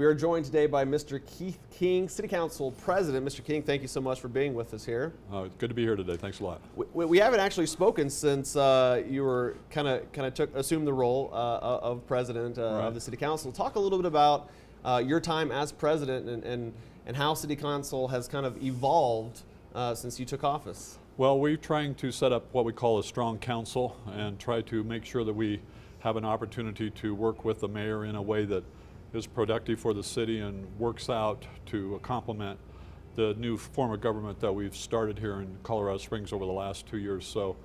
We are joined today by Mr. Keith King, City Council President. Mr. King, thank you so much for being with us here. It's good to be here today. Thanks a lot. We haven't actually spoken since you were assumed the role of President of the City Council. Talk a little bit about your time as President and how City Council has kind of evolved since you took office. Well, we're trying to set up what we call a strong council and try to make sure that we have an opportunity to work with the mayor in a way that is productive for the city and works out to complement the new form of government that we've started here in Colorado Springs over the last 2 years. So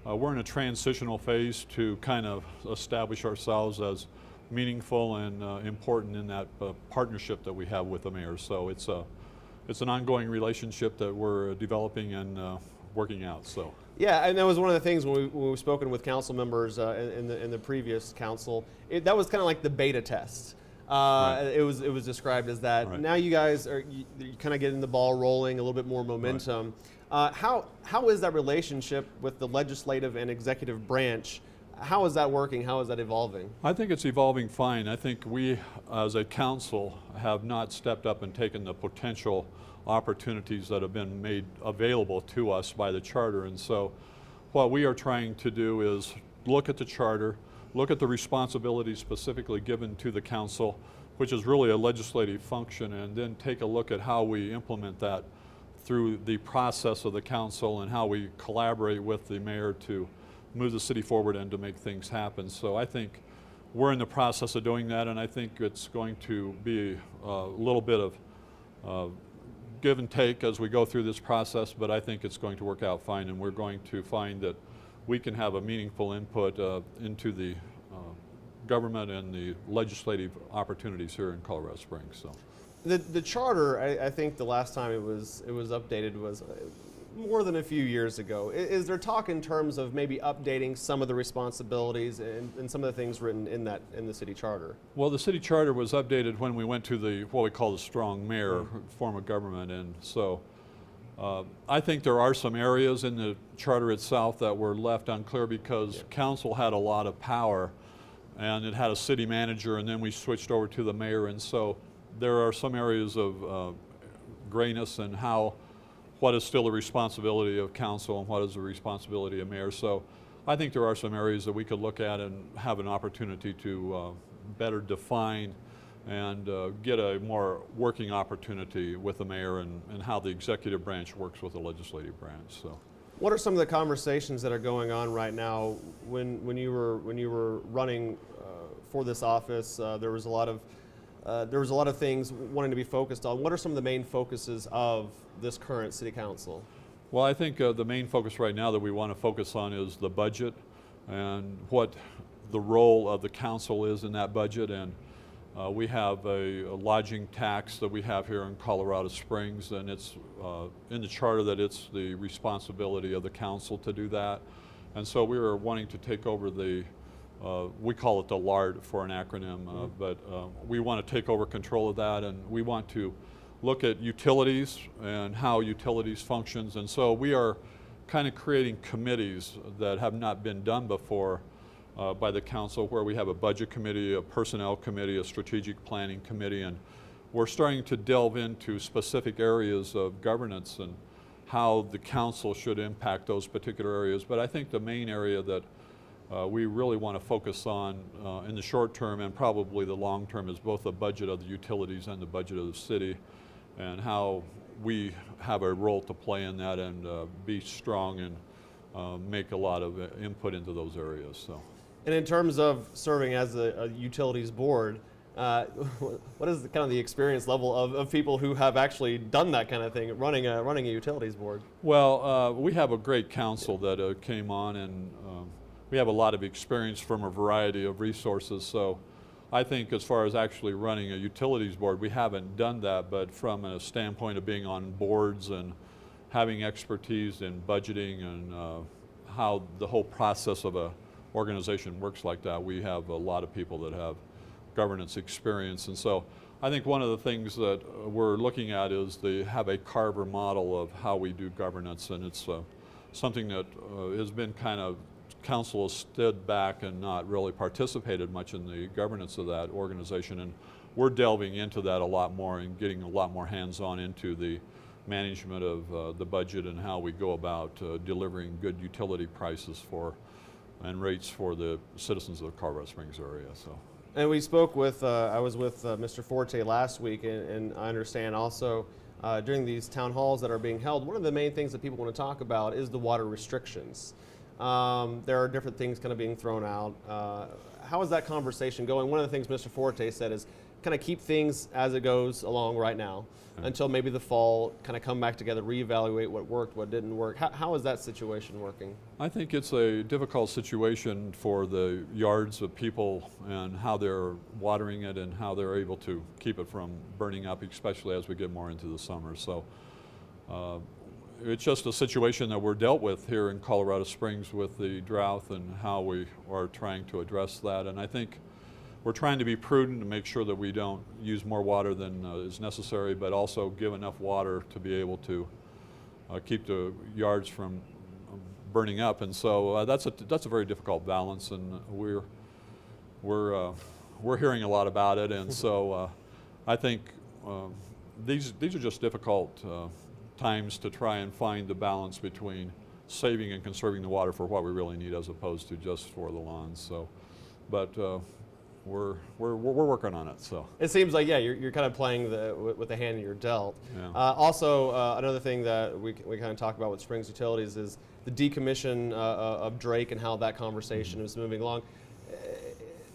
we're in a transitional phase to kind of establish ourselves as meaningful and important in that partnership that we have with the mayor. So it's an ongoing relationship that we're developing and working out. So. Yeah, and that was one of the things when we've spoken with council members in the previous council. That was kind of like the beta test. Right. It was described as that. Right. Now you guys are you kind of getting the ball rolling, a little bit more momentum. Right. How is that relationship with the legislative and executive branch? How is that working? How is that evolving? I think it's evolving fine. I think we, as a council, have not stepped up and taken the potential opportunities that have been made available to us by the charter. And so what we are trying to do is look at the charter, look at the responsibilities specifically given to the council, which is really a legislative function, and then take a look at how we implement that through the process of the council and how we collaborate with the mayor to move the city forward and to make things happen. So I think we're in the process of doing that, and I think it's going to be a little bit of give and take as we go through this process, but I think it's going to work out fine, and we're going to find that we can have a meaningful input into the government and the legislative opportunities here in Colorado Springs. So, the charter, I think the last time it was updated was more than a few years ago. Is there talk in terms of maybe updating some of the responsibilities and some of the things written in the city charter? Well, the city charter was updated when we went to what we call the strong mayor form of government, and so I think there are some areas in the charter itself that were left unclear because council had a lot of power and it had a city manager, and then we switched over to the mayor, and so there are some areas of grayness in what is still the responsibility of council and what is the responsibility of mayor. So I think there are some areas that we could look at and have an opportunity to better define and get a more working opportunity with the mayor and how the executive branch works with the legislative branch. So, what are some of the conversations that are going on right now? When you were running for this office, there was a lot of things wanting to be focused on. What are some of the main focuses of this current city council? Well, I think the main focus right now that we want to focus on is the budget and what the role of the council is in that budget. And we have a lodging tax that we have here in Colorado Springs, and it's in the charter that it's the responsibility of the council to do that. And so we are wanting to take over we call it the LARD for an acronym, but we want to take over control of that, and we want to look at utilities and how utilities functions. And so we are kind of creating committees that have not been done before by the council, where we have a budget committee, a personnel committee, a strategic planning committee, and we're starting to delve into specific areas of governance and how the council should impact those particular areas. But I think the main area that we really want to focus on in the short term and probably the long term is both the budget of the utilities and the budget of the city, and how we have a role to play in that and be strong and make a lot of input into those areas. So. And in terms of serving as a utilities board, what is kind of the experience level of people who have actually done that kind of thing, running a utilities board? Well, we have a great council that came on, and we have a lot of experience from a variety of resources. So I think as far as actually running a utilities board, we haven't done that, but from a standpoint of being on boards and having expertise in budgeting and how the whole process of a organization works like that, we have a lot of people that have governance experience. And so I think one of the things that we're looking at is have a Carver model of how we do governance, and it's something that has been kind of, council has stood back and not really participated much in the governance of that organization, and we're delving into that a lot more and getting a lot more hands-on into the management of the budget and how we go about delivering good utility prices and rates for the citizens of the Colorado Springs area. So. And we spoke with, I was with Mr. Forte last week, and I understand also during these town halls that are being held, one of the main things that people want to talk about is the water restrictions. There are different things kind of being thrown out. How is that conversation going? One of the things Mr. Forte said is kind of keep things as it goes along right now until maybe the fall, kind of come back together, reevaluate what worked, what didn't work. How is that situation working? I think it's a difficult situation for the yards of people and how they're watering it and how they're able to keep it from burning up, especially as we get more into the summer. So it's just a situation that we're dealt with here in Colorado Springs with the drought and how we are trying to address that. And I think we're trying to be prudent to make sure that we don't use more water than is necessary, but also give enough water to be able to keep the yards from burning up. And so that's a very difficult balance, and we're hearing a lot about it. And so I think these are just difficult times to try and find the balance between saving and conserving the water for what we really need as opposed to just for the lawns. So, but we're working on it. So it seems like, yeah, you're kind of playing with the hand you're dealt. Yeah. Also, another thing that we kind of talk about with Springs Utilities is the decommission of Drake and how that conversation is moving along.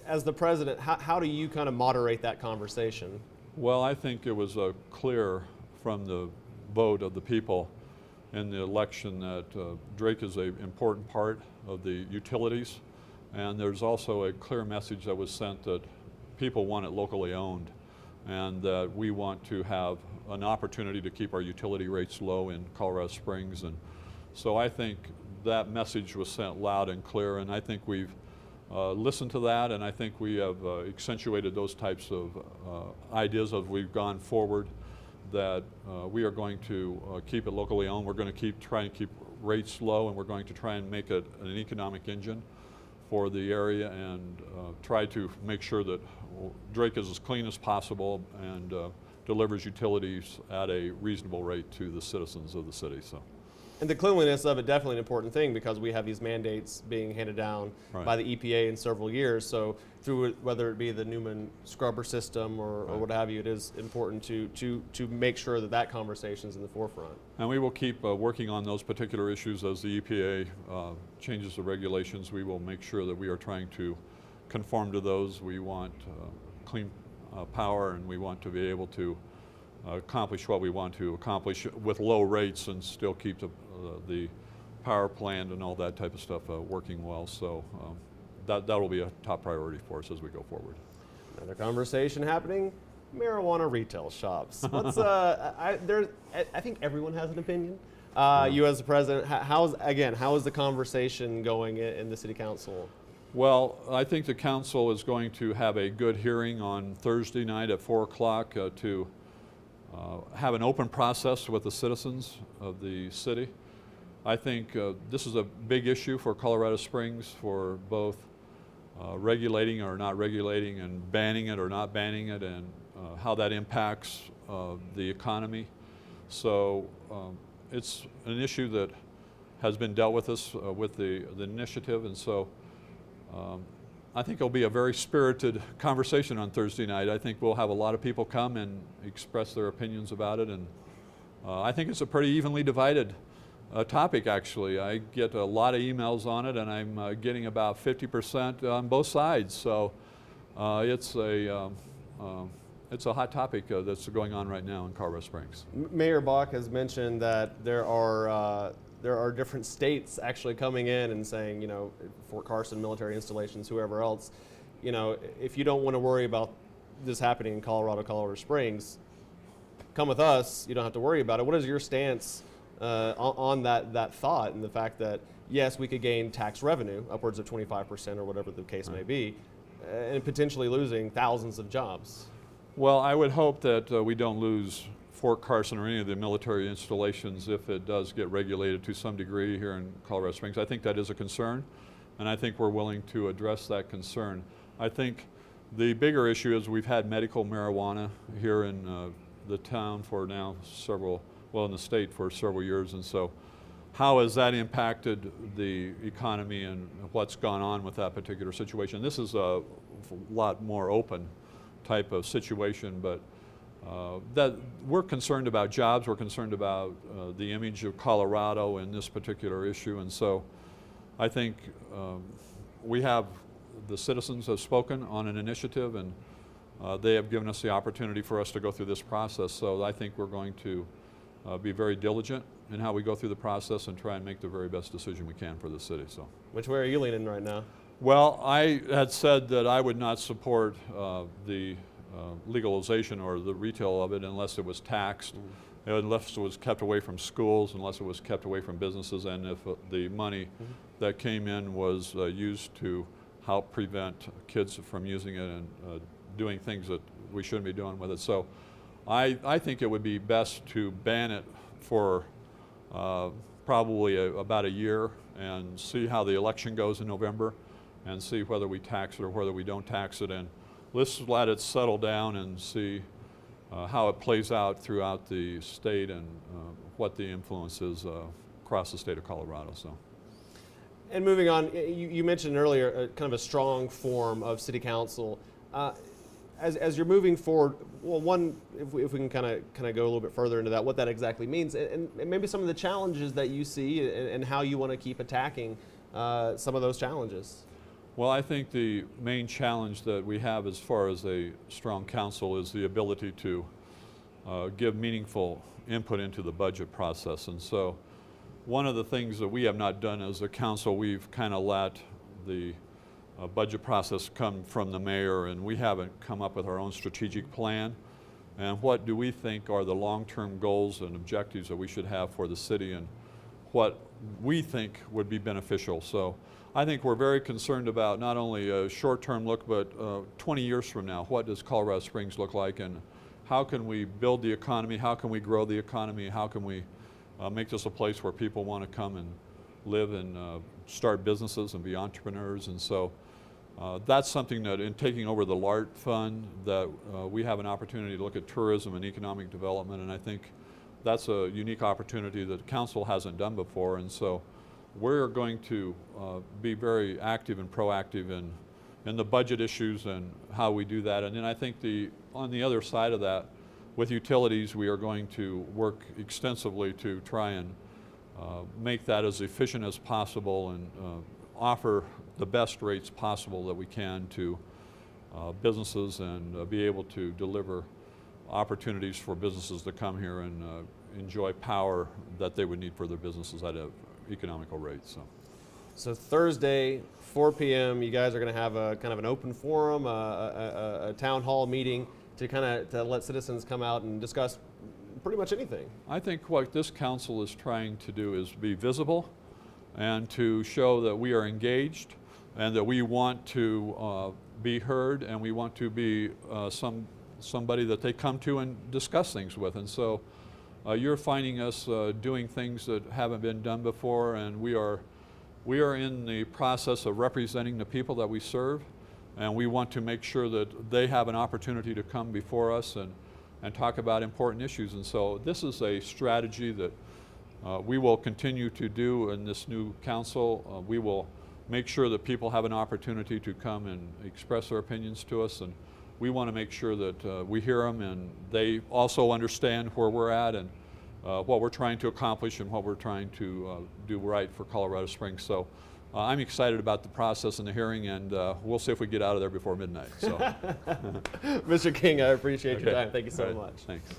As the president, how do you kind of moderate that conversation? Well, I think it was clear from the vote of the people in the election that Drake is an important part of the utilities. And there's also a clear message that was sent that people want it locally owned and that we want to have an opportunity to keep our utility rates low in Colorado Springs. And so I think that message was sent loud and clear, and I think we've listened to that, and I think we have accentuated those types of ideas as we've gone forward, that we are going to keep it locally owned. We're going to try and keep rates low, and we're going to try and make it an economic engine for the area and try to make sure that Drake is as clean as possible and delivers utilities at a reasonable rate to the citizens of the city. So. And the cleanliness of it, definitely an important thing, because we have these mandates being handed down by the EPA in several years. So through it, whether it be the Newman scrubber system or what have you, it is important to make sure that that conversation is in the forefront. And we will keep working on those particular issues as the EPA changes the regulations. We will make sure that we are trying to conform to those. We want clean power, and we want to be able to accomplish what we want to accomplish with low rates and still keep the power plant and all that type of stuff working well. So that will be a top priority for us as we go forward. Another conversation happening: marijuana retail shops. What's I think everyone has an opinion. You as the president, how is the conversation going in the city council? Well, I think the council is going to have a good hearing on Thursday night at 4 o'clock to have an open process with the citizens of the city. I think this is a big issue for Colorado Springs, for both regulating or not regulating and banning it or not banning it, and how that impacts the economy. So it's an issue that has been dealt with us with the initiative, and so I think it'll be a very spirited conversation on Thursday night. I think we'll have a lot of people come and express their opinions about it, and I think it's a pretty evenly divided topic, actually. I get a lot of emails on it, and I'm getting about 50% on both sides. So it's a hot topic that's going on right now in Colorado Springs. Mayor Bach has mentioned that there are different states actually coming in and saying, you know, Fort Carson military installations, whoever else, you know, if you don't want to worry about this happening in Colorado Springs, come with us. You don't have to worry about it. What is your stance on that thought and the fact that, yes, we could gain tax revenue upwards of 25% or whatever the case may be, and potentially losing thousands of jobs? Well, I would hope that we don't lose Fort Carson or any of the military installations if it does get regulated to some degree here in Colorado Springs. I think that is a concern, and I think we're willing to address that concern. I think The bigger issue is we've had medical marijuana here in the town for now in the state for several years, and so how has that impacted the economy and what's gone on with that particular situation? This is a lot more open type of situation, but that we're concerned about jobs, we're concerned about the image of Colorado in this particular issue, and so I think the citizens have spoken on an initiative, and they have given us the opportunity for us to go through this process, so I think we're going to be very diligent in how we go through the process and try and make the very best decision we can for the city. So, which way are you leaning right now? Well, I had said that I would not support the legalization or the retail of it unless it was taxed, unless it was kept away from schools, unless it was kept away from businesses, and if the money that came in was used to help prevent kids from using it and doing things that we shouldn't be doing with it. So I think it would be best to ban it for probably about a year and see how the election goes in November and see whether we tax it or whether we don't tax it. And let's let it settle down and see how it plays out throughout the state and what the influence is across the state of Colorado. So. And moving on, you mentioned earlier kind of a strong form of city council. As you're moving forward, well, one, if we can kind of go a little bit further into that, what that exactly means, and maybe some of the challenges that you see and how you want to keep attacking some of those challenges. Well, I think the main challenge that we have as far as a strong council is the ability to give meaningful input into the budget process. And so one of the things that we have not done as a council, we've kind of let the budget process come from the mayor, and we haven't come up with our own strategic plan. And what do we think are the long-term goals and objectives that we should have for the city and what we think would be beneficial. So I think we're very concerned about not only a short-term look, but 20 years from now, what does Colorado Springs look like, and how can we build the economy, how can we grow the economy, how can we make this a place where people want to come and live and start businesses and be entrepreneurs. And so that's something that in taking over the LART fund that we have an opportunity to look at tourism and economic development, and I think that's a unique opportunity that council hasn't done before. And so we're going to be very active and proactive in the budget issues and how we do that. And then I think on the other side of that, with utilities, we are going to work extensively to try and make that as efficient as possible and offer the best rates possible that we can to businesses and be able to deliver opportunities for businesses to come here and enjoy power that they would need for their businesses at an economical rate. So Thursday, 4 p.m., you guys are going to have a kind of an open forum, a town hall meeting to let citizens come out and discuss pretty much anything. I think what this council is trying to do is be visible and to show that we are engaged and that we want to be heard and we want to be somebody that they come to and discuss things with. And so you're finding us doing things that haven't been done before, and we are in the process of representing the people that we serve, and we want to make sure that they have an opportunity to come before us and talk about important issues. And so this is a strategy that we will continue to do in this new council. We will make sure that people have an opportunity to come and express their opinions to us, and we want to make sure that we hear them and they also understand where we're at and what we're trying to accomplish and what we're trying to do right for Colorado Springs. So I'm excited about the process and the hearing, and we'll see if we get out of there before midnight. So. Mr. King, I appreciate your time. Thank you so right. much. Thanks.